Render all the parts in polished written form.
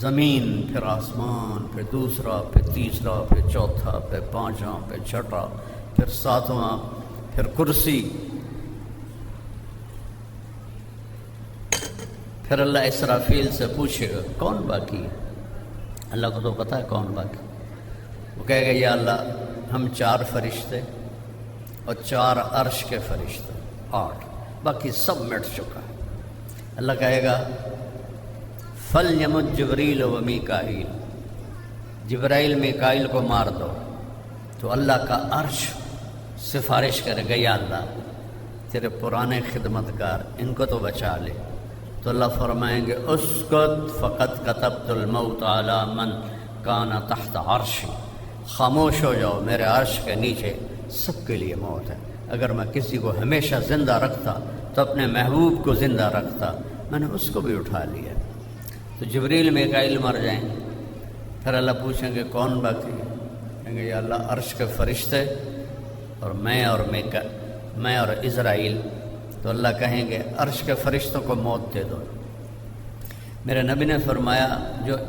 زمین، پھر آسمان، پھر دوسرا، پھر تیسرا، پھر چوتھا، پھر پانچواں، پھر چھٹا، پھر ساتواں، پھر کرسی. پھر اللہ اسرافیل سے پوچھے گا کون باقی ہے؟ اللہ کو تو پتہ ہے کون باقی. وہ کہے گا یا اللہ ہم 4 فرشتے اور 4 عرش کے فرشتے، 8، باقی سب مٹ چکا ہے. اللہ کہے گا فَلْيَمُتْ جبریل و میکائیل، جبرائیل میکائیل کو مار دو. تو اللہ کا عرش سفارش کرے گا یا اللہ تیرے پرانے خدمتگار ان کو تو بچا لے. تو اللہ فرمائیں گے اسکت فقط کتبت الموت علی من کان تحت عرشی، خاموش ہو جاؤ، میرے عرش کے نیچے سب کے لیے موت ہے. اگر میں کسی کو ہمیشہ زندہ رکھتا تو اپنے محبوب کو زندہ رکھتا، میں نے اس کو بھی اٹھا لیا. تو جبریل میکائیل مر جائیں گے. پھر اللہ پوچھیں گے کون باقی ہے؟ کہیں گے یا اللہ عرش کے فرشتے اور میں اور اسرائیل. تو اللہ کہیں گے عرش کے فرشتوں کو موت دے دو. میرے نبی نے فرمایا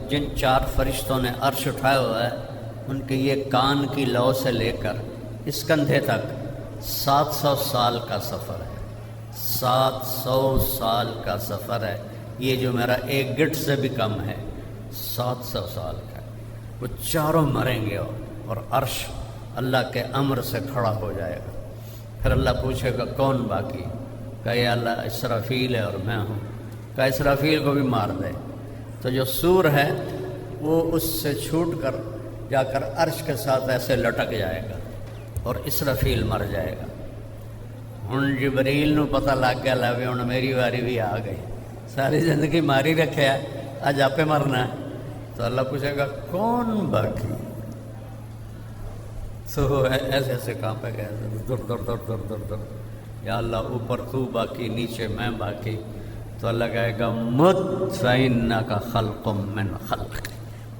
جن 4 فرشتوں نے عرش اٹھایا ہوا ہے ان کے یہ کان کی لو سے لے کر اس کندھے تک 700 سال کا سفر ہے. 700 سال کا سفر ہے. یہ جو میرا ایک گٹ سے بھی کم ہے 700 سال کا. وہ چاروں مریں گے اور عرش اللہ کے امر سے کھڑا ہو جائے گا. پھر اللہ پوچھے گا کون باقی؟ کہا یا اللہ اسرافیل ہے اور میں ہوں. کہا اسرافیل کو بھی مار دے. تو جو سور ہے وہ اس سے چھوٹ کر جا کر عرش کے ساتھ ایسے لٹک جائے گا اور اسرافیل مر جائے گا. ہن جبریل نو پتہ لگ گیا لے ہن میری واری بھی آ گئی، ساری زندگی ماری رکھے ہے، اج آپ مرنا ہے. تو اللہ پوچھے گا کون باقی؟ تو ایسے ایسے کام پہ گئے در در در در در در. یا اللہ اوپر تو باقی، نیچے میں باقی. تو اللہ کہے گا مت فإنک خلق من خلق،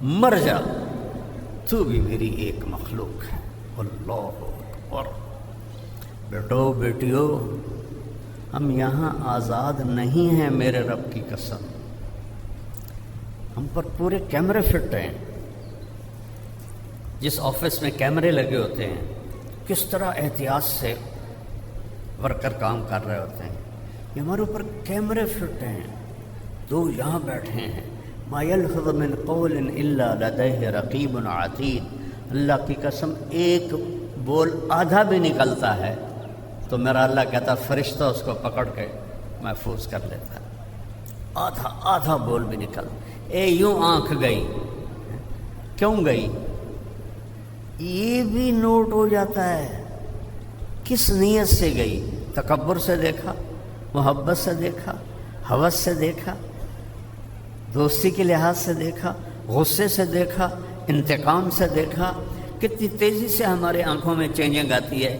مر جا تو بھی میری ایک مخلوق ہے. اللہ اکبر. بیٹو بیٹیو ہم یہاں آزاد نہیں ہیں، میرے رب کی قسم. ہم پر پورے کیمرے فٹ ہیں. جس آفس میں کیمرے لگے ہوتے ہیں کس طرح احتیاط سے ورکر کام کر رہے ہوتے ہیں. یہ ہمارے اوپر کیمرے فٹ ہیں. 2 یہاں بیٹھے ہیں. ما یلفظ من قول الا لدیہ رقیب عتید. اللہ کی قسم ایک بول آدھا بھی نکلتا ہے تو میرا اللہ کہتا فرشتہ اس کو پکڑ کے محفوظ کر لیتا ہے. آدھا بول بھی نکل. یوں آنکھ گئی، کیوں گئی یہ بھی نوٹ ہو جاتا ہے. کس نیت سے گئی؟ تکبر سے دیکھا، محبت سے دیکھا، ہوس سے دیکھا، دوستی کے لحاظ سے دیکھا، غصے سے دیکھا، انتقام سے دیکھا. کتنی تیزی سے ہمارے آنکھوں میں چینجنگ آتی ہے.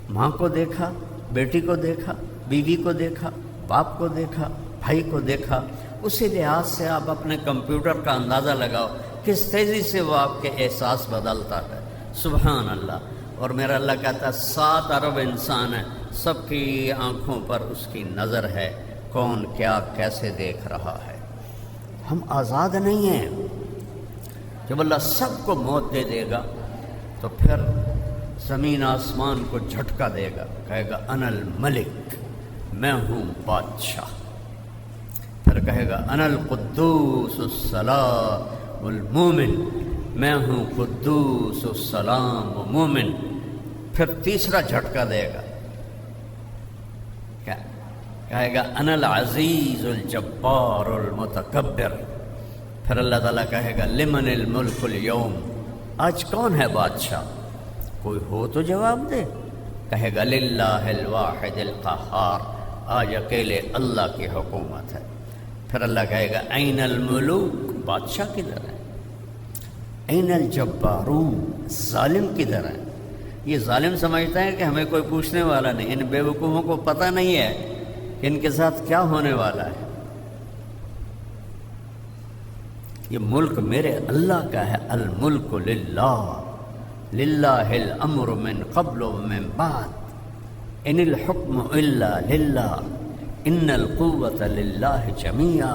ماں کو دیکھا، بیٹی کو دیکھا، بیوی کو دیکھا، باپ کو دیکھا، بھائی کو دیکھا. اسی لحاظ سے آپ اپنے کمپیوٹر کا اندازہ لگاؤ کس تیزی سے وہ آپ کے احساس بدلتا ہے. سبحان اللہ. اور میرا اللہ کہتا ہے 7 ارب انسان ہیں، سب کی آنکھوں پر اس کی نظر ہے، کون کیا کیسے دیکھ رہا ہے. ہم آزاد نہیں ہیں. جب اللہ سب کو موت دے دے گا تو پھر زمین آسمان کو جھٹکا دے گا، کہے گا انا الملک، میں ہوں بادشاہ. پھر کہے گا انا القدوس السلام المومن، میں ہوں قدوس السلام و مومن. پھر تیسرا جھٹکا دے گا، کہے گا انا العزیز الجبار المتکبر. پھر اللہ تعالیٰ کہے گا لمن الملک اليوم، آج کون ہے بادشاہ؟ کوئی ہو تو جواب دے. کہے گا للہ الواحد القہار، آج اکیلے اللہ کی حکومت ہے. پھر اللہ کہے گا این الملوک، بادشاہ کدھر ہے؟ این الجبارون، ظالم کدھر ہے؟ یہ ظالم سمجھتا ہے کہ ہمیں کوئی پوچھنے والا نہیں. ان بے وقوفوں کو پتہ نہیں ہے کہ ان کے ساتھ کیا ہونے والا ہے. یہ ملک میرے اللہ کا ہے. الملک للہ، للہ الامر من قبل ومن بعد، ان الحکم الا للہ، ان القوة للہ جمیعا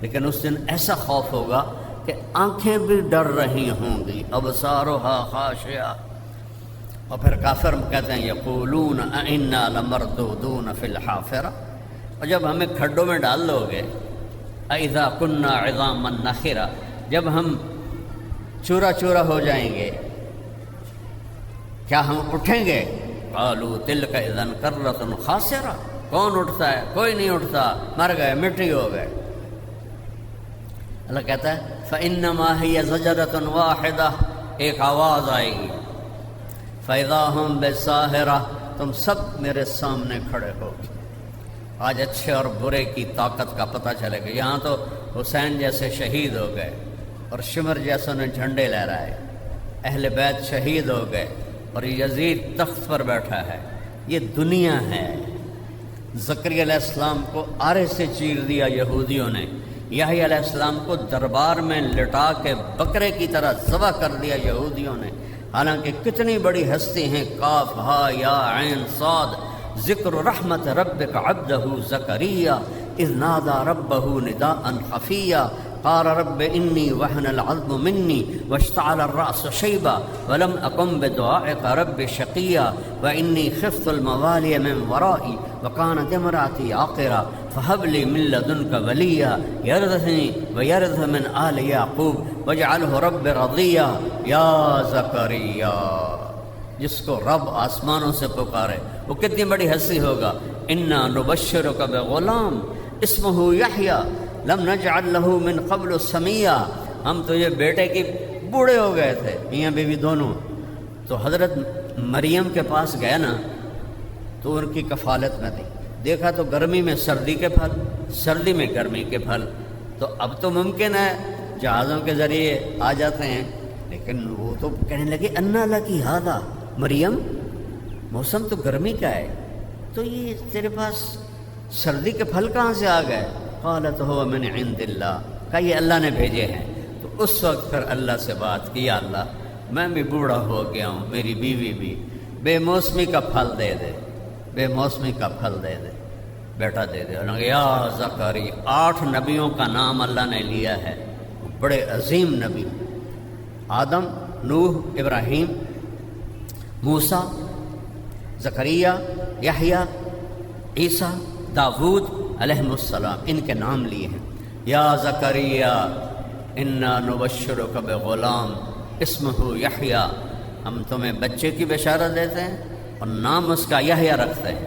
لیکن اس دن ایسا خوف ہوگا کہ آنکھیں بھی ڈر رہی ہوں گی، ابصارها خاشعہ۔ اور پھر کافر کہتے ہیں یقولون انا لمردودون فی الحافرہ، اور جب ہمیں کھڈوں میں ڈال دو گے، اذا کنا عظاما نخرہ، جب ہم چورا چورا ہو جائیں گے، کیا ہم اٹھیں گے؟ قالوا تلک اذا کرۃ خاسرہ، کون اٹھتا ہے؟ کوئی نہیں اٹھتا، مر گئے، مٹی ہو گئے۔ اللہ کہتا ہے فإنما هي زجرۃ واحدہ، ایک آواز آئے گی، فإذا هم بالساہرہ، تم سب میرے سامنے کھڑے ہو۔ آج اچھے اور برے کی طاقت کا پتہ چلے گا۔ یہاں تو حسین جیسے شہید ہو گئے اور شمر جیسے نے جھنڈے لہرائے، اہل بیت شہید ہو گئے اور یزید تخت پر بیٹھا ہے۔ یہ دنیا ہے۔ زکریا علیہ السلام کو آرے سے چیر دیا یہودیوں نے، یحییٰ علیہ السلام کو دربار میں لٹا کے بکرے کی طرح ذبح کر دیا یہودیوں نے، حالانکہ کتنی بڑی ہستی ہیں۔ کاف ہا یا عین صاد، ذکر رحمت ربک عبدہ زکریا اذ نادى ربه نداء خفیا قال رب انی وهن العظم منی واشتعل الرأس شیبا ولم اکن بدعائک رب شقیا وانی خفت الموالی من ورائی وکانت امراتی عاقرا فہب لی من لدنک ولیا یرثنی ویرث من آل یعقوب واجعلہ رب رضیا۔ یا زکریا، جس کو رب آسمانوں سے پکارے وہ کتنی بڑی ہستی ہوگا۔ انا نبشرک بغلام اسمہ یحییٰ لم نجعل لہ من قبل سمیہ، ہم تو یہ بیٹے کی بوڑھے ہو گئے تھے، میاں بیوی دونوں، تو حضرت مریم کے پاس گیا نا تو ان کی کفالت میں تھی، دیکھا تو گرمی میں سردی کے پھل، سردی میں گرمی کے پھل، تو اب تو ممکن ہے جہازوں کے ذریعے آ جاتے ہیں، لیکن وہ تو کہنے لگے انا لکی ھذا، مریم موسم تو گرمی کا ہے، تو یہ تیرے پاس سردی کے پھل کہاں سے آ گئے؟ قالت هو من عند اللہ، کہ یہ اللہ نے بھیجے ہیں۔ تو اس وقت پھر اللہ سے بات کی، یا اللہ میں بھی بوڑھا ہو گیا ہوں، میری بیوی بھی، بے موسمی کا پھل دے دے، بے موسمی کا پھل دے دے، بیٹا دے دے۔ اور یا زکریا، 8 نبیوں کا نام اللہ نے لیا ہے، بڑے عظیم نبی، آدم، نوح، ابراہیم، موسیٰ، زکریا، یحییٰ، عیسیٰ، داود علیہ السلام، ان کے نام لیے ہیں۔ یا زکریا انا نبشرک بغلام اسمہ یحییٰ، ہم تمہیں بچے کی بشارت دیتے ہیں اور نام اس کا یحییٰ رکھتے ہیں۔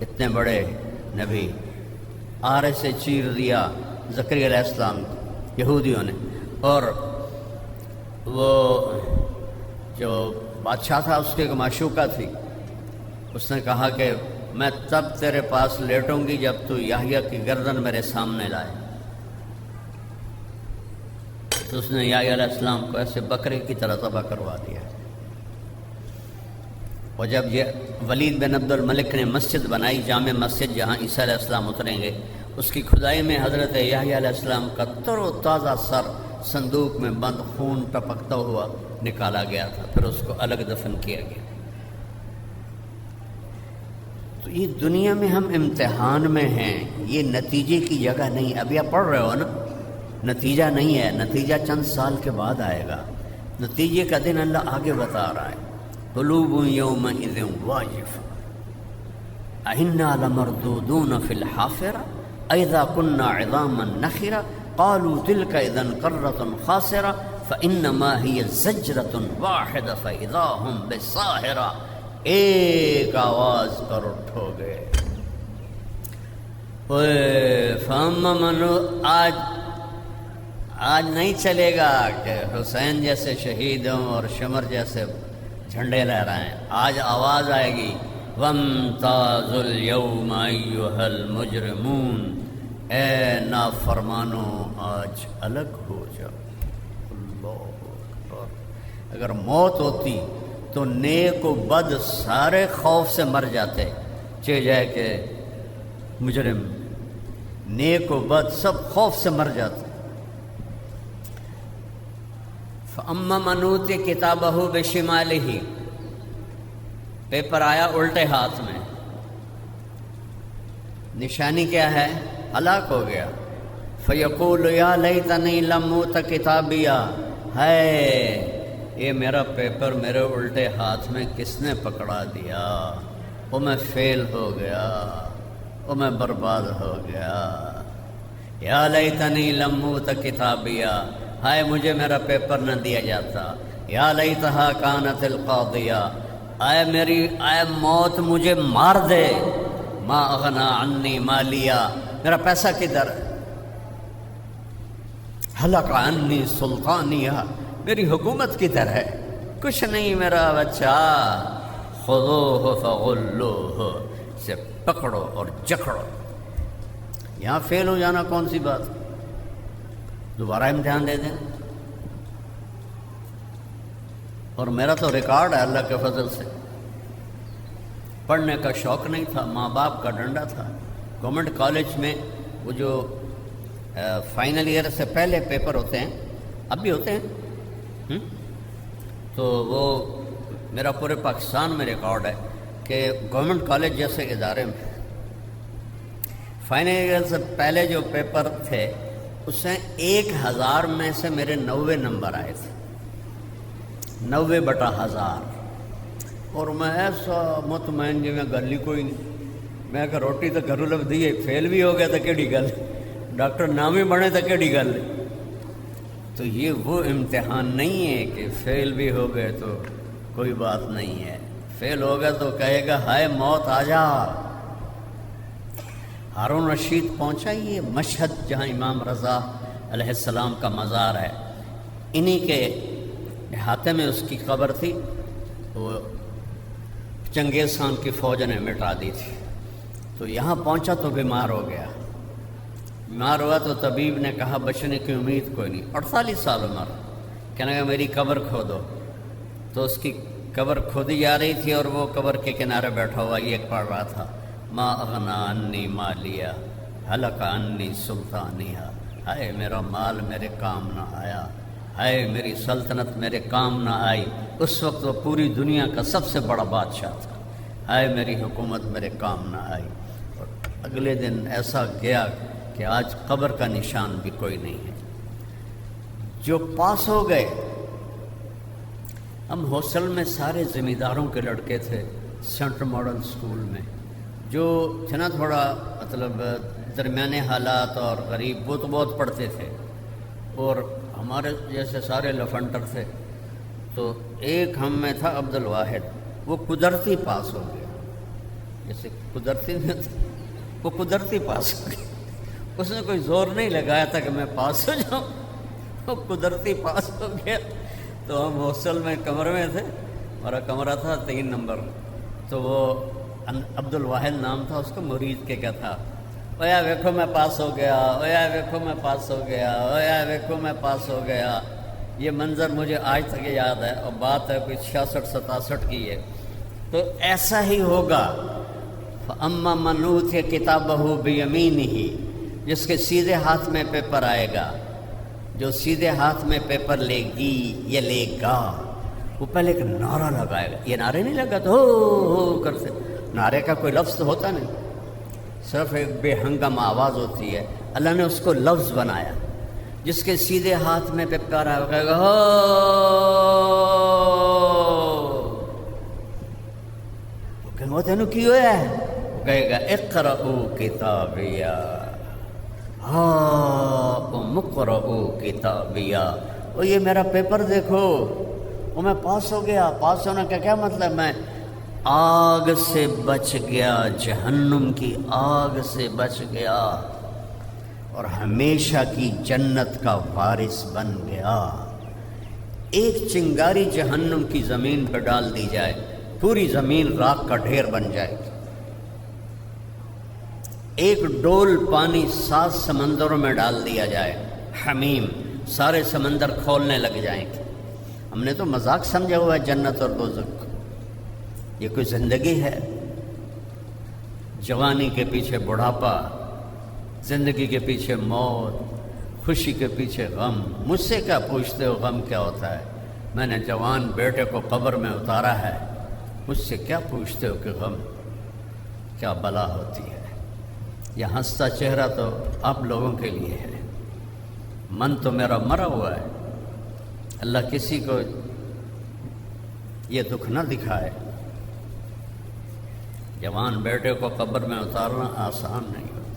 اتنے بڑے نبی آرے سے چیر دیا زکریا علیہ السلام یہودیوں نے، اور وہ جو بادشاہ تھا اس کی ایک معشوقہ تھی، اس نے کہا کہ میں تب تیرے پاس لیٹوں گی جب تو یحییٰ کی گردن میرے سامنے لائے۔ تو اس نے یحییٰ علیہ السلام کو ایسے بکرے کی طرح ذبح کروا دیا۔ اور جب یہ ولید بن عبد الملک نے مسجد بنائی، جامع مسجد جہاں عیسیٰ علیہ السلام اتریں گے، اس کی کھدائی میں حضرت یحییٰ علیہ السلام کا تر و تازہ سر صندوق میں بند، خون ٹپکتا ہوا نکالا گیا تھا، پھر اس کو الگ دفن کیا گیا۔ تو یہ دنیا میں ہم امتحان میں ہیں، یہ نتیجے کی جگہ نہیں۔ ابھی آپ پڑھ رہے ہو نا، نتیجہ نہیں ہے، نتیجہ چند سال کے بعد آئے گا، نتیجے کا دن اللہ آگے بتا رہا ہے۔ قلوب یومئذ واجفہ انا لمردودون فی الحافرہ اذا کنا عظاما نخرہ قالوا تلک اذا کرۃ خاسرہ فانما هی زجرۃ واحدہ فاذا هم بالساہرہ، ایک آواز پر اٹھو گے۔ آج نہیں چلے گا کہ حسین جیسے شہید ہوں اور شمر جیسے جھنڈے لہرائیں، آج آواز آئے گی وامتازوا اليوم ایھا المجرمون، اے نافرمانو آج الگ ہو جاؤ۔ اللہ اکبر۔ اگر موت ہوتی تو نیک و بد سارے خوف سے مر جاتے، چہ جائے کہ مجرم، نیک و بد سب خوف سے مر جاتے۔ فَأَمَّا مَنْ أُوتِیَ کِتَابَهُ بِشِمَالِهِ، پیپر آیا الٹے ہاتھ میں، نشانی کیا ہے؟ ہلاک ہو گیا۔ فیقول یا لیتنی لم اوت کتابیا، ہے یہ میرا پیپر میرے الٹے ہاتھ میں کس نے پکڑا دیا، وہ میں فیل ہو گیا، وہ میں برباد ہو گیا۔ یا لیتنی لم اوت کتابیا، ہائے مجھے میرا پیپر نہ دیا جاتا۔ یا لیتہا کانت القاضیہ، آئے موت مجھے مار دے۔ ما اغنا عنی مالیہ، میرا پیسہ کدھر ہے؟ ہلک عنی سلطانیہ، میری حکومت کدھر ہے؟ کچھ نہیں میرا بچہ۔ خذوہ فغلوہ، اسے پکڑو اور جکڑو۔ یہاں فیل ہو جانا کون سی بات، دوبارہ امتحان دے دیں۔ اور میرا تو ریکارڈ ہے اللہ کے فضل سے، پڑھنے کا شوق نہیں تھا، ماں باپ کا ڈنڈا تھا۔ گورنمنٹ کالج میں وہ جو فائنل ایئر سے پہلے پیپر ہوتے ہیں، اب بھی ہوتے ہیں، تو وہ میرا پورے پاکستان میں ریکارڈ ہے کہ گورنمنٹ کالج جیسے ادارے میں فائنل ایئر سے پہلے جو پیپر تھے اس میں 1000 میں سے میرے 90 نمبر آئے تھے، 90/1000۔ اور میں ایسا مطمئن جی میں گل ہی کوئی نہیں، میں کہ روٹی تو گھروں لگ دی، فیل بھی ہو گیا تو کیڑی گل، ڈاکٹر نام ہی بنے تو کیڑی گل۔ تو یہ وہ امتحان نہیں ہے کہ فیل بھی ہو گئے تو کوئی بات نہیں ہے، فیل ہو گیا تو کہے گا ہائے موت آ جا۔ ہارون رشید پہنچا یہ مشہد جہاں امام رضا علیہ السلام کا مزار ہے، انہی کے احاطے میں اس کی قبر تھی، وہ چنگیز خان کی فوج نے مٹا دی تھی۔ تو یہاں پہنچا تو بیمار ہو گیا، بیمار ہوا تو طبیب نے کہا بچنے کی امید کوئی نہیں، 48 سال عمر، کہنے لگا میری قبر کھودو۔ تو اس کی قبر کھودی جا رہی تھی اور وہ قبر کے کنارے بیٹھا ہوا یہ پڑھ رہا تھا، ما اغنا عنی مالیہ ہلک عنی سلطانیہ، ہائے میرا مال میرے کام نہ آیا، ہائے میری سلطنت میرے کام نہ آئی۔ اس وقت وہ پوری دنیا کا سب سے بڑا بادشاہ تھا، ہائے میری حکومت میرے کام نہ آئی۔ اور اگلے دن ایسا گیا کہ آج قبر کا نشان بھی کوئی نہیں ہے۔ جو پاس ہو گئے، ہم ہاسٹل میں سارے زمینداروں کے لڑکے تھے، سینٹرل ماڈل اسکول میں، جو تھے نا تھوڑا مطلب درمیانے حالات اور غریب، وہ تو بہت پڑھتے تھے، اور ہمارے جیسے سارے لفنٹر تھے۔ تو ایک ہم میں تھا عبد الواحد، وہ قدرتی پاس ہو گیا، جیسے قدرتی نہیں تھا، وہ قدرتی پاس ہو گیا، اس نے کوئی زور نہیں لگایا تھا کہ میں پاس ہو جاؤں، وہ قدرتی پاس ہو گیا۔ تو ہم ہاسٹل میں کمرے میں تھے، ہمارا کمرہ تھا 3 نمبر، تو وہ عبد الواحد نام تھا اس کا، مرید کے کیا تھا، اویا ویکھو میں پاس ہو گیا، اویا ویکھو میں پاس ہو گیا، اویا ویکھو میں پاس ہو گیا۔ یہ منظر مجھے آج تک یاد ہے، اور بات ہے کوئی 66-67 کی ہے۔ تو ایسا ہی ہوگا، فَأَمَّا مَنْ أُوتِيَ كِتَابَهُ بِيَمِينِهِ، جس کے سیدھے ہاتھ میں پیپر آئے گا، جو سیدھے ہاتھ میں پیپر لے گی یا لے گا، وہ پہلے ایک نعرہ لگائے گا۔ یہ نعرے نہیں لگا تو ہو کرتے، نعرے کا کوئی لفظ تو ہوتا نہیں، صرف ایک بے ہنگم آواز ہوتی ہے، اللہ نے اس کو لفظ بنایا۔ جس کے سیدھے ہاتھ میں پیپر آئے گا، کہے گا ہو، وہ کہیں گے تینوں کی ہوا ہے، وہ کہے گا اقرؤ کتابیہ ہاؤم اقرؤ کتابیہ، وہ یہ میرا پیپر دیکھو، وہ میں پاس ہو گیا۔ پاس ہونے کا کیا مطلب؟ میں آگ سے بچ گیا، جہنم کی آگ سے بچ گیا، اور ہمیشہ کی جنت کا وارث بن گیا۔ ایک چنگاری جہنم کی زمین پہ ڈال دی جائے، پوری زمین راکھ کا ڈھیر بن جائے گی۔ ایک ڈول پانی 7 سمندروں میں ڈال دیا جائے، حمیم، سارے سمندر کھولنے لگ جائیں گے۔ ہم نے تو مذاق سمجھا ہوا ہے جنت اور دوزخ، یہ کوئی زندگی ہے؟ جوانی کے پیچھے بڑھاپا، زندگی کے پیچھے موت، خوشی کے پیچھے غم۔ مجھ سے کیا پوچھتے ہو غم کیا ہوتا ہے؟ میں نے جوان بیٹے کو قبر میں اتارا ہے، مجھ سے کیا پوچھتے ہو کہ غم کیا بلا ہوتی ہے؟ یہ ہنستا چہرہ تو آپ لوگوں کے لیے ہے، من تو میرا مرا ہوا ہے، اللہ کسی کو یہ دکھ نہ دکھائے۔ جوان بیٹے کو قبر میں اتارنا آسان نہیں ہوتا۔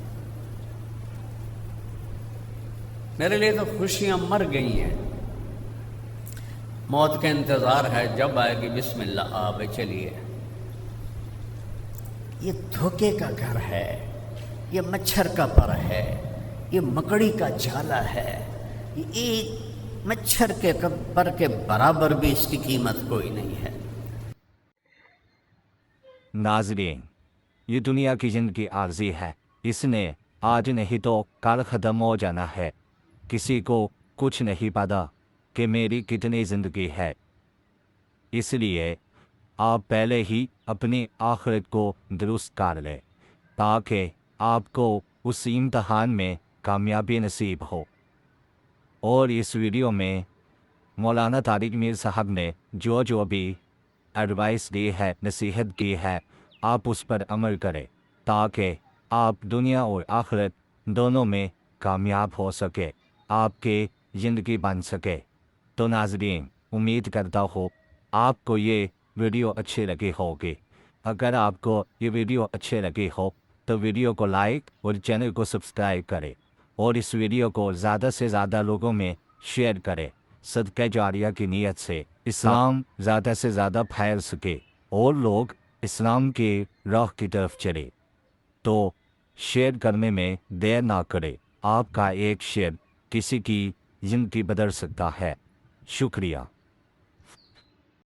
میرے لیے تو خوشیاں مر گئی ہیں، موت کا انتظار ہے، جب آئے گی بسم اللہ آبے چلیے۔ یہ دھوکے کا گھر ہے، یہ مچھر کا پر ہے، یہ مکڑی کا جالا ہے، یہ ایک مچھر کے پر کے برابر بھی اس کی قیمت کوئی نہیں ہے۔ ناظرین، یہ دنیا کی زندگی عارضی ہے، اس نے آج نہیں تو کل ختم ہو جانا ہے۔ کسی کو کچھ نہیں پتا کہ میری کتنی زندگی ہے، اس لیے آپ پہلے ہی اپنی آخرت کو درست کر لیں تاکہ آپ کو اس امتحان میں کامیابی نصیب ہو۔ اور اس ویڈیو میں مولانا طارق میر صاحب نے جو بھی ایڈوائس دی ہے، نصیحت کی ہے، آپ اس پر عمل کریں تاکہ آپ دنیا اور آخرت دونوں میں کامیاب ہو سکے، آپ کی زندگی بن سکے۔ تو ناظرین، امید کرتا ہوں آپ کو یہ ویڈیو اچھی لگی ہوگی۔ اگر آپ کو یہ ویڈیو اچھی لگی ہو تو ویڈیو کو لائک اور چینل کو سبسکرائب کریں اور اس ویڈیو کو زیادہ سے زیادہ لوگوں میں شیئر کریں، صدقہ جاریہ کی نیت سے اسلام زیادہ سے زیادہ پھیل سکے اور لوگ اسلام کی راہ کی طرف چلے۔ تو شیئر کرنے میں دیر نہ کرے، آپ کا ایک شیئر کسی کی زندگی بدل سکتا ہے۔ شکریہ۔